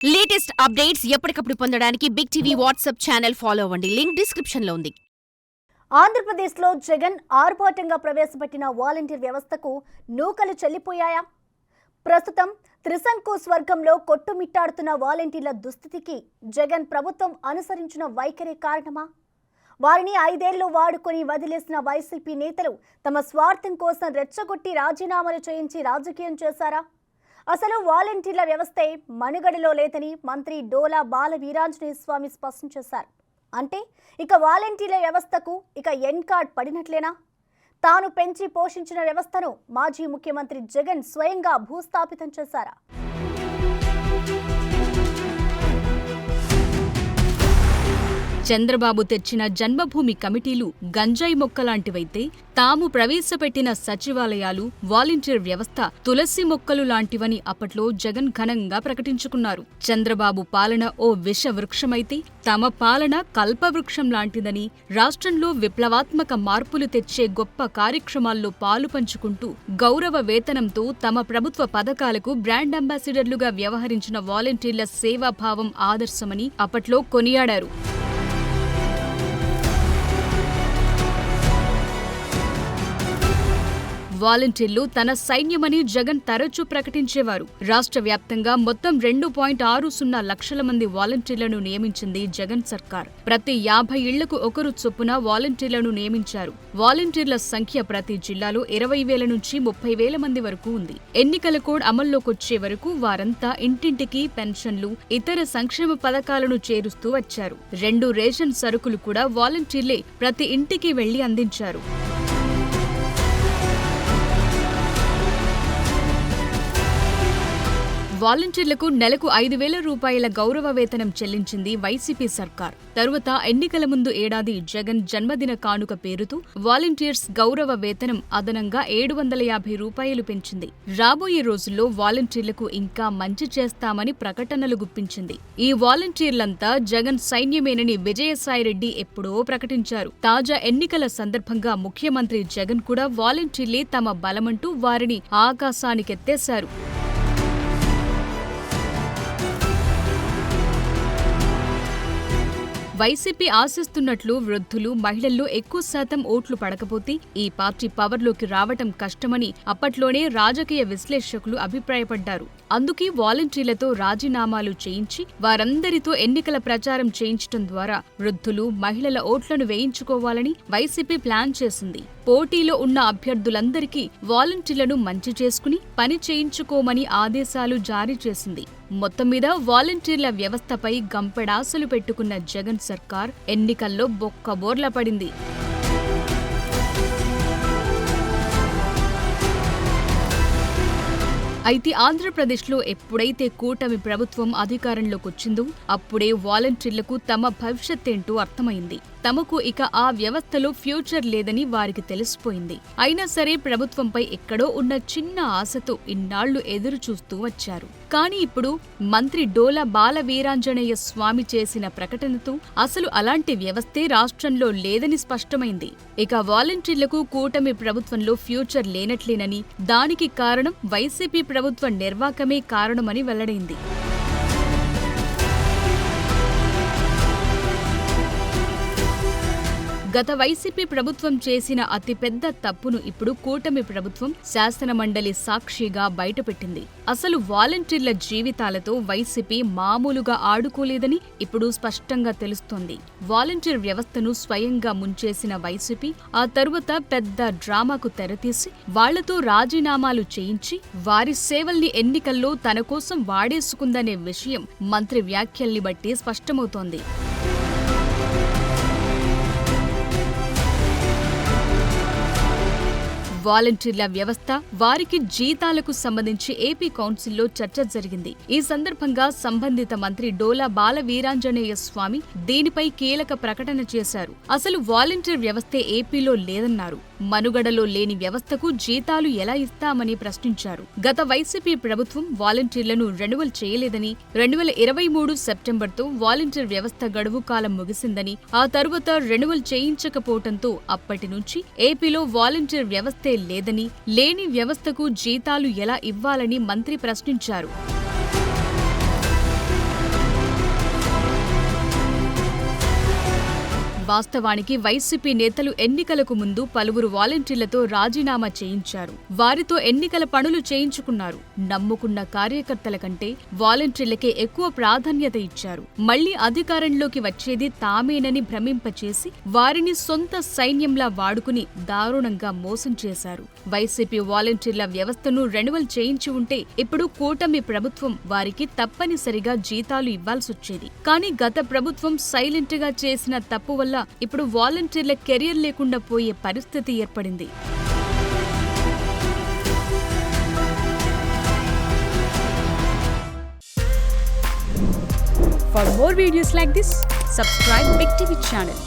Latest updates ఎప్పటికప్పుడు పొందడానికి big TV WhatsApp channel follow అవ్వండి. లింక్ డిస్క్రిప్షన్ లో ఉంది. ఆంధ్రప్రదేశ్లో జగన్ ఆర్భాటంగా ప్రవేశపెట్టిన వాలంటీర్ వ్యవస్థకు నూకలు చెల్లిపోయాయా? ప్రస్తుతం త్రిశంకు స్వర్గంలో కొట్టుమిట్టాడుతున్న వాలంటీర్ల దుస్థితికి జగన్ ప్రభుత్వం అనుసరించిన వైఖరి కారణమా? వారిని 5 ఏళ్లు వాడుకొని వదిలేసిన వైసీపీ నేతలు తమ స్వార్థం కోసం రెచ్చగొట్టి రాజీనామాలు చేయించి రాజకీయం చేశారా? అసలు వాలంటీర్ల వ్యవస్థే మనుగడలో లేదని మంత్రి డోలా బాల వీరాంజనేయ స్వామి స్పష్టం చేశారు. అంటే ఇక వాలంటీర్ల వ్యవస్థకు ఇక ఎన్ కార్డ్ పడినట్లేనా? తాను పెంచి పోషించిన వ్యవస్థను మాజీ ముఖ్యమంత్రి జగన్ స్వయంగా భూస్థాపితం చేశారా? చంద్రబాబు తెచ్చిన జన్మభూమి కమిటీలు గంజాయి మొక్కలాంటివైతే తాము ప్రవేశపెట్టిన సచివాలయాలు, వాలంటీర్ వ్యవస్థ తులసి మొక్కలు లాంటివని అప్పట్లో జగన్ ఘనంగా ప్రకటించుకున్నారు. చంద్రబాబు పాలన ఓ విష వృక్షమైతే తమ పాలన కల్పవృక్షం లాంటిదని, రాష్ట్రంలో విప్లవాత్మక మార్పులు తెచ్చే గొప్ప కార్యక్రమాల్లో పాలు పంచుకుంటూ గౌరవ వేతనంతో తమ ప్రభుత్వ పథకాలకు బ్రాండ్ అంబాసిడర్లుగా వ్యవహరించిన వాలంటీర్ల సేవాభావం ఆదర్శమని అప్పట్లో కొనియాడారు. వాలంటీర్లు తన సైన్యమని జగన్ తరచూ ప్రకటించేవారు. రాష్ట్ర వ్యాప్తంగా మొత్తం 2.60 లక్షల మంది వాలంటీర్లను నియమించింది జగన్ సర్కార్. ప్రతి 50 ఇళ్లకు ఒకరు చొప్పున వాలంటీర్లను నియమించారు. వాలంటీర్ల సంఖ్య ప్రతి జిల్లాలో 20,000 నుంచి 30,000 మంది వరకు ఉంది. ఎన్నికల కోడ్ అమల్లోకొచ్చే వరకు వారంతా ఇంటింటికి పెన్షన్లు, ఇతర సంక్షేమ పథకాలను చేరుస్తూ వచ్చారు. 2 రేషన్ సరుకులు కూడా వాలంటీర్లే ప్రతి ఇంటికి వెళ్లి అందించారు. వాలంటీర్లకు నెలకు 5,000 రూపాయల గౌరవ వేతనం చెల్లించింది వైసీపీ సర్కార్. తరువాత ఎన్నికల ముందు ఏడాది జగన్ జన్మదిన కానుక పేరుతో వాలంటీర్స్ గౌరవ వేతనం అదనంగా 750 రూపాయలు పెంచింది. రాబోయే రోజుల్లో వాలంటీర్లకు ఇంకా మంచి చేస్తామని ప్రకటనలు గుప్పించింది. ఈ వాలంటీర్లంతా జగన్ సైన్యమేనని విజయసాయిరెడ్డి ఎప్పుడో ప్రకటించారు. తాజా ఎన్నికల సందర్భంగా ముఖ్యమంత్రి జగన్ కూడా వాలంటీర్లే తమ బలమంటూ వారిని ఆకాశానికెత్తేశారు. వైసీపీ ఆశిస్తున్నట్లు వృద్ధులు, మహిళల్లో ఎక్కువ శాతం ఓట్లు పడకపోతే ఈ పార్టీ పవర్లోకి రావటం కష్టమని అప్పట్లోనే రాజకీయ విశ్లేషకులు అభిప్రాయపడ్డారు. అందుకే వాలంటీర్లతో రాజీనామాలు చేయించి వారందరితో ఎన్నికల ప్రచారం చేయించడం ద్వారా వృద్ధులు, మహిళల ఓట్లను వేయించుకోవాలని వైసీపీ ప్లాన్ చేసింది. పోటీలో ఉన్న అభ్యర్థులందరికీ వాలంటీర్లను మంచి చేసుకుని పని చేయించుకోమని ఆదేశాలు జారీ చేసింది. మొత్తం మీద వాలంటీర్ల వ్యవస్థపై గంపెడాసలు పెట్టుకున్న జగన్ సర్కార్ ఎన్నికల్లో బొక్కబోర్ల పడింది. అయితే ఆంధ్రప్రదేశ్లో ఎప్పుడైతే కూటమి ప్రభుత్వం అధికారంలోకొచ్చిందో అప్పుడే వాలంటీర్లకు తమ భవిష్యత్తేంటో అర్థమైంది. తమకు ఇక ఆ వ్యవస్థలో ఫ్యూచర్ లేదని వారికి తెలిసిపోయింది. అయినా సరే ప్రభుత్వంపై ఎక్కడో ఉన్న చిన్న ఆశతో ఇన్నాళ్లు ఎదురు చూస్తూ వచ్చారు. కానీ ఇప్పుడు మంత్రి డోలా బాల వీరాంజనేయ స్వామి చేసిన ప్రకటనతో అసలు అలాంటి వ్యవస్థే రాష్ట్రంలో లేదని స్పష్టమైంది. ఇక వాలంటీర్లకు కూటమి ప్రభుత్వంలో ఫ్యూచర్ లేనట్లేనని, దానికి కారణం వైసీపీ ప్రభుత్వ నిర్వాకమే కారణమని వెల్లడైంది. గత వైసీపీ ప్రభుత్వం చేసిన అతిపెద్ద తప్పును ఇప్పుడు కూటమి ప్రభుత్వం శాసనమండలి సాక్షిగా బయటపెట్టింది. అసలు వాలంటీర్ల జీవితాలతో వైసీపీ మామూలుగా ఆడుకోలేదని ఇప్పుడు స్పష్టంగా తెలుస్తోంది. వాలంటీర్ వ్యవస్థను స్వయంగా ముంచేసిన వైసీపీ ఆ తరువాత పెద్ద డ్రామాకు తెరతీసి వాళ్లతో రాజీనామాలు చేయించి వారి సేవల్ని ఎన్నికల్లో తన కోసం వాడేసుకుందనే విషయం మంత్రి వ్యాఖ్యల్ని బట్టి స్పష్టమవుతోంది. వాలంటీర్ల వ్యవస్థ, వారికి జీతాలకు సంబంధించి ఏపీ కౌన్సిల్లో చర్చ జరిగింది. ఈ సందర్భంగా సంబంధిత మంత్రి డోలా బాల వీరాంజనేయ స్వామి దీనిపై కీలక ప్రకటన చేశారు. అసలు వాలంటీర్ వ్యవస్థే ఏపీలో లేదన్నారు. మనుగడలో లేని వ్యవస్థకు జీతాలు ఎలా ఇస్తామని ప్రశ్నించారు. గత వైసీపీ ప్రభుత్వం వాలంటీర్లను రెన్యువల్ చేయలేదని, 2023 సెప్టెంబర్తో వాలంటీర్ వ్యవస్థ గడువు కాలం ముగిసిందని, ఆ తరువాత రెన్యువల్ చేయించకపోవడంతో అప్పటి నుంచి ఏపీలో వాలంటీర్ వ్యవస్థే లేదని, లేని వ్యవస్థకు జీతాలు ఎలా ఇవ్వాలని మంత్రి ప్రశ్నించారు. వాస్తవానికి వైసీపీ నేతలు ఎన్నికలకు ముందు పలువురు వాలంటీర్లతో రాజీనామా చేయించారు. వారితో ఎన్నికల పనులు చేయించుకున్నారు. నమ్ముకున్న కార్యకర్తల కంటే వాలంటీర్లకే ఎక్కువ ప్రాధాన్యత ఇచ్చారు. మళ్లీ అధికారంలోకి వచ్చేది తామేనని భ్రమింపచేసి వారిని సొంత సైన్యంలా వాడుకుని దారుణంగా మోసం చేశారు. వైసీపీ వాలంటీర్ల వ్యవస్థను రెన్యువల్ చేయించి ఉంటే ఇప్పుడు కూటమి ప్రభుత్వం వారికి తప్పనిసరిగా జీతాలు ఇవ్వాల్సొచ్చేది. కానీ గత ప్రభుత్వం సైలెంట్ గా చేసిన తప్పు వల్ల ఇప్పుడు వాలంటీర్ల కెరియర్ లేకుండా పోయే పరిస్థితి ఏర్పడింది. For more videos like this, subscribe Big TV channel.